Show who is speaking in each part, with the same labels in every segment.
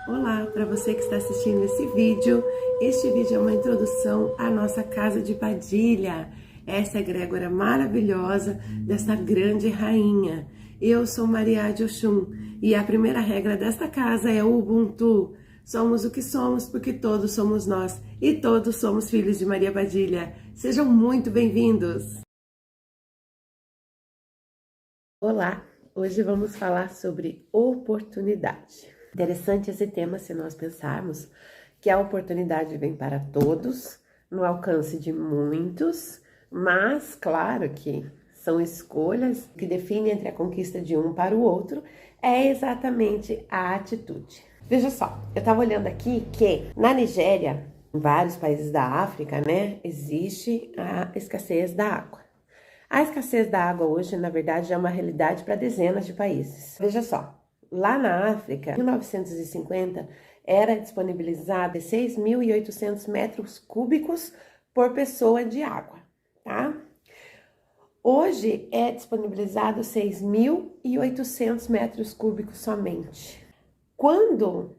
Speaker 1: Olá, para você que está assistindo esse vídeo. Este vídeo é uma introdução à nossa casa de Padilha. Essa egrégora maravilhosa desta grande rainha. Eu sou Maria de Oxum e a primeira regra desta casa é o Ubuntu. Somos o que somos porque todos somos nós e todos somos filhos de Maria Padilha. Sejam muito bem-vindos! Olá, hoje vamos falar sobre oportunidade. Interessante esse tema se nós pensarmos que a oportunidade vem para todos, no alcance de muitos, mas claro que são escolhas que definem entre a conquista de um para o outro, é exatamente a atitude. Veja só, eu estava olhando aqui que na Nigéria, em vários países da África, né, existe a escassez da água. A escassez da água hoje, na verdade, é uma realidade para dezenas de países. Veja só, lá na África, em 1950, era disponibilizado 6.800 metros cúbicos por pessoa de água, tá? Hoje é disponibilizado 6.800 metros cúbicos somente. Quando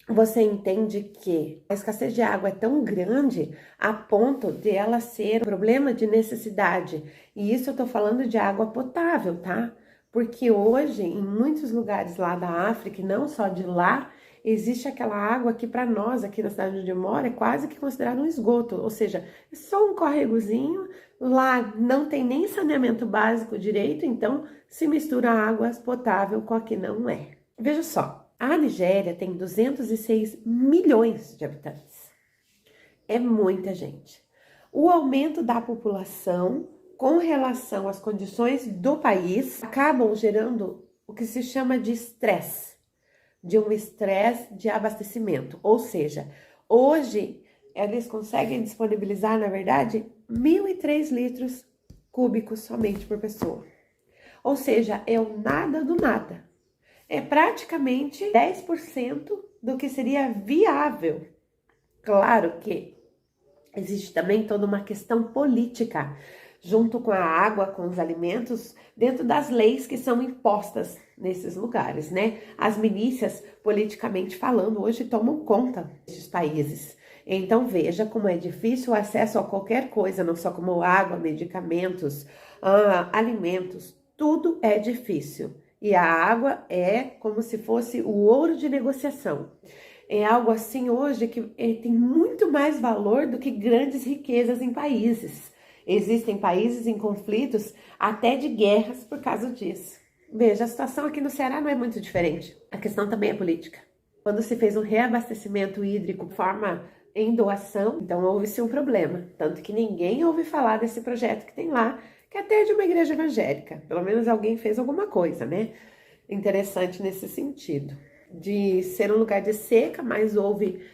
Speaker 1: você entende que a escassez de água é tão grande a ponto de ela ser um problema de necessidade. E isso eu tô falando de água potável, tá? Porque hoje, em muitos lugares lá da África, e não só de lá, existe aquela água que para nós, aqui na cidade onde eu moro, é quase que considerado um esgoto. Ou seja, é só um córregozinho, lá não tem nem saneamento básico direito, então se mistura água potável com a que não é. Veja só. A Nigéria tem 206 milhões de habitantes. É muita gente. O aumento da população com relação às condições do país acabam gerando o que se chama de estresse, de um estresse de abastecimento. Ou seja, hoje eles conseguem disponibilizar, na verdade, 1.003 litros cúbicos somente por pessoa. Ou seja, é o nada do nada. É praticamente 10% do que seria viável. Claro que existe também toda uma questão política, junto com a água, com os alimentos, dentro das leis que são impostas nesses lugares, né? As milícias, politicamente falando, hoje tomam conta desses países. Então veja como é difícil o acesso a qualquer coisa, não só como água, medicamentos, alimentos, tudo é difícil. E a água é como se fosse o ouro de negociação. É algo assim hoje que tem muito mais valor do que grandes riquezas em países. Existem países em conflitos, até de guerras por causa disso. Veja, a situação aqui no Ceará não é muito diferente. A questão também é política. Quando se fez um reabastecimento hídrico de forma em doação, então houve-se um problema. Tanto que ninguém ouve falar desse projeto que tem lá, que até é de uma igreja evangélica. Pelo menos alguém fez alguma coisa, né? Interessante nesse sentido. De ser um lugar de seca, mas houve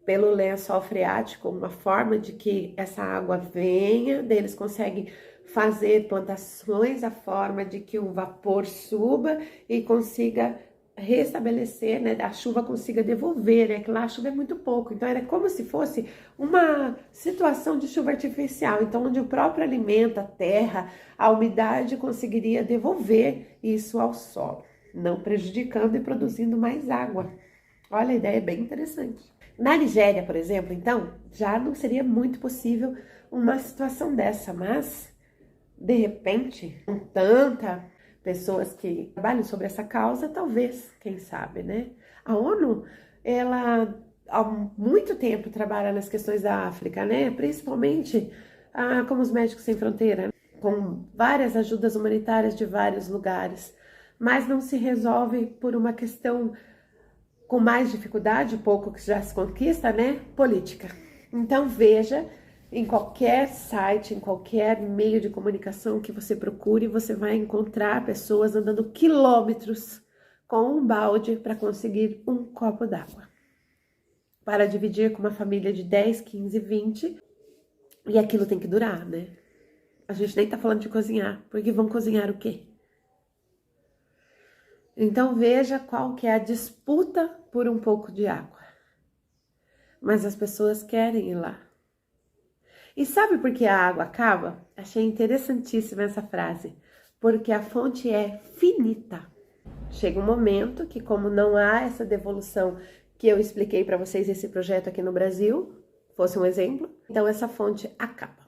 Speaker 1: pelo lençol freático uma forma de que essa água venha, daí eles conseguem fazer plantações, a forma de que o vapor suba e consiga restabelecer, né, a chuva consiga devolver, né, que lá a chuva é muito pouco, então era como se fosse uma situação de chuva artificial, então onde o próprio alimento, a terra, a umidade conseguiria devolver isso ao solo, não prejudicando e produzindo mais água. Olha, a ideia é bem interessante. Na Nigéria, por exemplo, então, já não seria muito possível uma situação dessa, mas de repente, com tanta pessoas que trabalham sobre essa causa, talvez, quem sabe, né? A ONU, ela há muito tempo trabalha nas questões da África, né? Principalmente como os Médicos Sem Fronteira, com várias ajudas humanitárias de vários lugares, mas não se resolve por uma questão com mais dificuldade, pouco que já se conquista, né? Política. Então veja, em qualquer site, em qualquer meio de comunicação que você procure, você vai encontrar pessoas andando quilômetros com um balde para conseguir um copo d'água. Para dividir com uma família de 10, 15, 20. E aquilo tem que durar, né? A gente nem tá falando de cozinhar, porque vão cozinhar o quê? Então veja qual que é a disputa por um pouco de água. Mas as pessoas querem ir lá. E sabe por que a água acaba? Achei interessantíssima essa frase. Porque a fonte é finita. Chega um momento que, como não há essa devolução que eu expliquei para vocês, esse projeto aqui no Brasil, fosse um exemplo, então essa fonte acaba.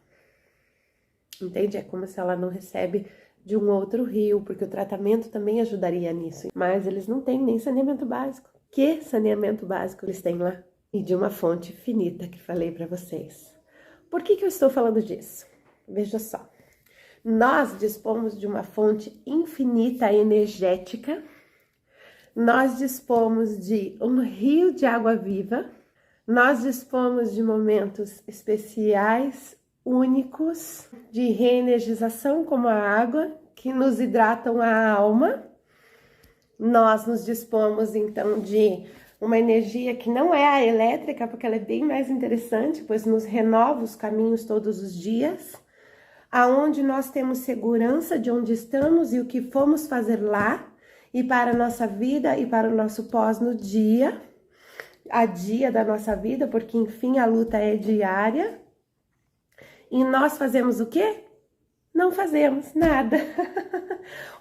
Speaker 1: Entende? É como se ela não recebe de um outro rio, porque o tratamento também ajudaria nisso. Mas eles não têm nem saneamento básico. Que saneamento básico eles têm lá? E de uma fonte finita que falei para vocês. Por que eu estou falando disso? Veja só. Nós dispomos de uma fonte infinita energética. Nós dispomos de um rio de água viva. Nós dispomos de momentos especiais, únicos, de reenergização como a água, que nos hidratam a alma. Nós nos dispomos, então, de uma energia que não é a elétrica, porque ela é bem mais interessante, pois nos renova os caminhos todos os dias, aonde nós temos segurança de onde estamos e o que fomos fazer lá, e para a nossa vida e para o nosso pós no dia, a dia da nossa vida, porque, enfim, a luta é diária. E nós fazemos o quê? Não fazemos nada.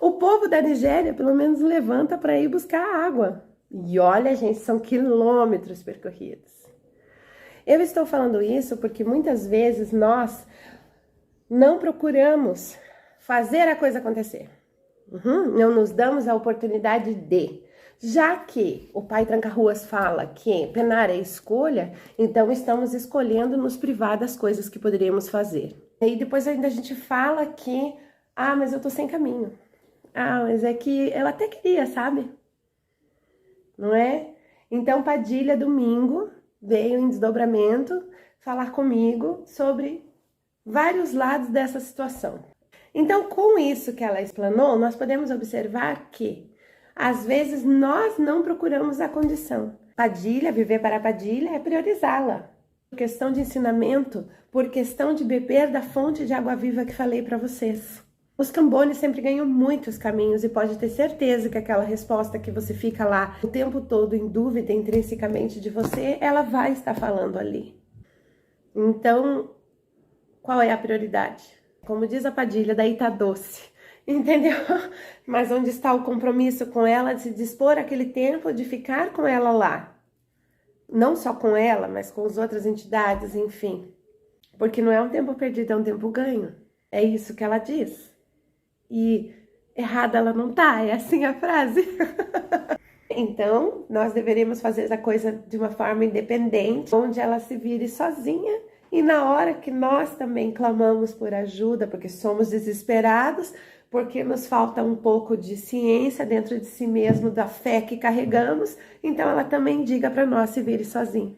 Speaker 1: O povo da Nigéria, pelo menos, levanta para ir buscar água. E olha, gente, são quilômetros percorridos. Eu estou falando isso porque muitas vezes nós não procuramos fazer a coisa acontecer. Não nos damos a oportunidade de. Já que o pai Tranca-Ruas fala que penar é escolha, então estamos escolhendo nos privar das coisas que poderíamos fazer. E depois ainda a gente fala que, mas eu tô sem caminho. Mas é que ela até queria, sabe? Não é? Então Padilha, domingo, veio em desdobramento falar comigo sobre vários lados dessa situação. Então, com isso que ela explanou, nós podemos observar que às vezes nós não procuramos a condição. Padilha, viver para a Padilha é priorizá-la. Por questão de ensinamento, por questão de beber da fonte de água viva que falei para vocês. Os cambones sempre ganham muitos caminhos e pode ter certeza que aquela resposta que você fica lá o tempo todo em dúvida intrinsecamente de você, ela vai estar falando ali. Então, qual é a prioridade? Como diz a Padilha, daí tá doce. Entendeu? Mas onde está o compromisso com ela de se dispor aquele tempo de ficar com ela lá? Não só com ela, mas com as outras entidades, enfim. Porque não é um tempo perdido, é um tempo ganho. É isso que ela diz. E errada ela não tá, é assim a frase. Então, nós deveríamos fazer a coisa de uma forma independente, onde ela se vire sozinha. E na hora que nós também clamamos por ajuda, porque somos desesperados, porque nos falta um pouco de ciência dentro de si mesmo, da fé que carregamos, então ela também diga para nós se vire sozinho.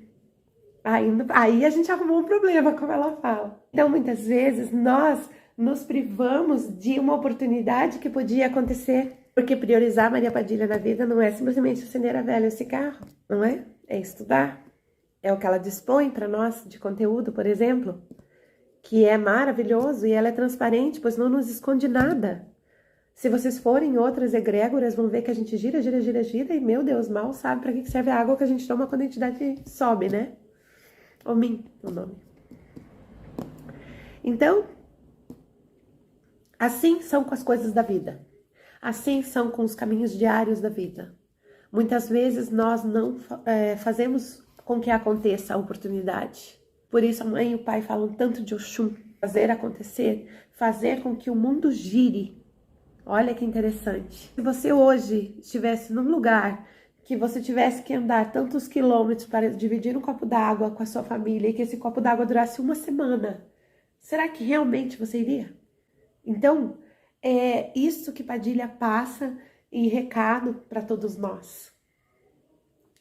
Speaker 1: Aí a gente arrumou um problema, como ela fala. Então, muitas vezes, nós nos privamos de uma oportunidade que podia acontecer, porque priorizar Maria Padilha na vida não é simplesmente acender a vela esse carro, não é? É estudar. É o que ela dispõe para nós de conteúdo, por exemplo, que é maravilhoso e ela é transparente, pois não nos esconde nada. Se vocês forem outras egrégoras, vão ver que a gente gira e, meu Deus, mal sabe para que serve a água que a gente toma quando a entidade sobe, né? Omim, o nome. Então, assim são com as coisas da vida. Assim são com os caminhos diários da vida. Muitas vezes nós não fazemos com que aconteça a oportunidade. Por isso a mãe e o pai falam tanto de Oxum. Fazer acontecer, fazer com que o mundo gire. Olha que interessante. Se você hoje estivesse num lugar que você tivesse que andar tantos quilômetros para dividir um copo d'água com a sua família e que esse copo d'água durasse uma semana, será que realmente você iria? Então, é isso que Padilha passa em recado para todos nós.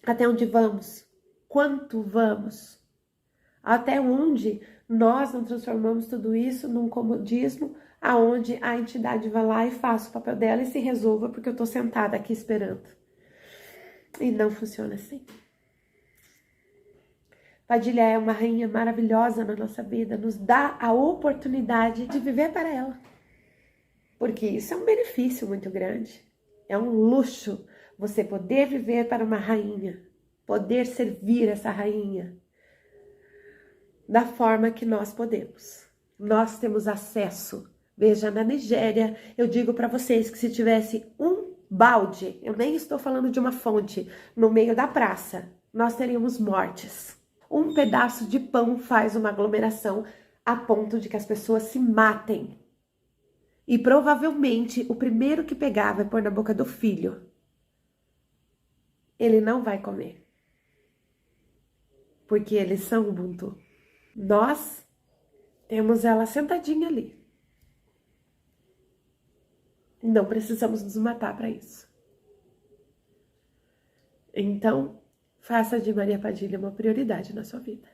Speaker 1: Até onde vamos? Quanto vamos? Até onde nós não transformamos tudo isso num comodismo, aonde a entidade vai lá e faz o papel dela e se resolva porque eu tô sentada aqui esperando. E não funciona assim. Padilha é uma rainha maravilhosa na nossa vida, nos dá a oportunidade de viver para ela. Porque isso é um benefício muito grande. É um luxo você poder viver para uma rainha, poder servir essa rainha da forma que nós podemos. Nós temos acesso. Veja, na Nigéria, eu digo para vocês que se tivesse um balde, eu nem estou falando de uma fonte, no meio da praça, nós teríamos mortes. Um pedaço de pão faz uma aglomeração a ponto de que as pessoas se matem. E provavelmente o primeiro que pegar vai pôr na boca do filho. Ele não vai comer. Porque eles são Ubuntu. Nós temos ela sentadinha ali. Não precisamos nos matar para isso. Então, faça de Maria Padilha uma prioridade na sua vida.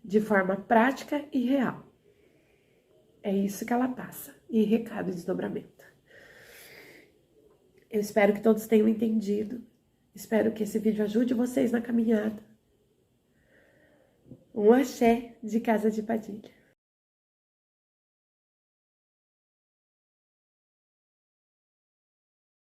Speaker 1: De forma prática e real. É isso que ela passa. E recado e desdobramento. Eu espero que todos tenham entendido. Espero que esse vídeo ajude vocês na caminhada. Um axé de Casa de Padilha.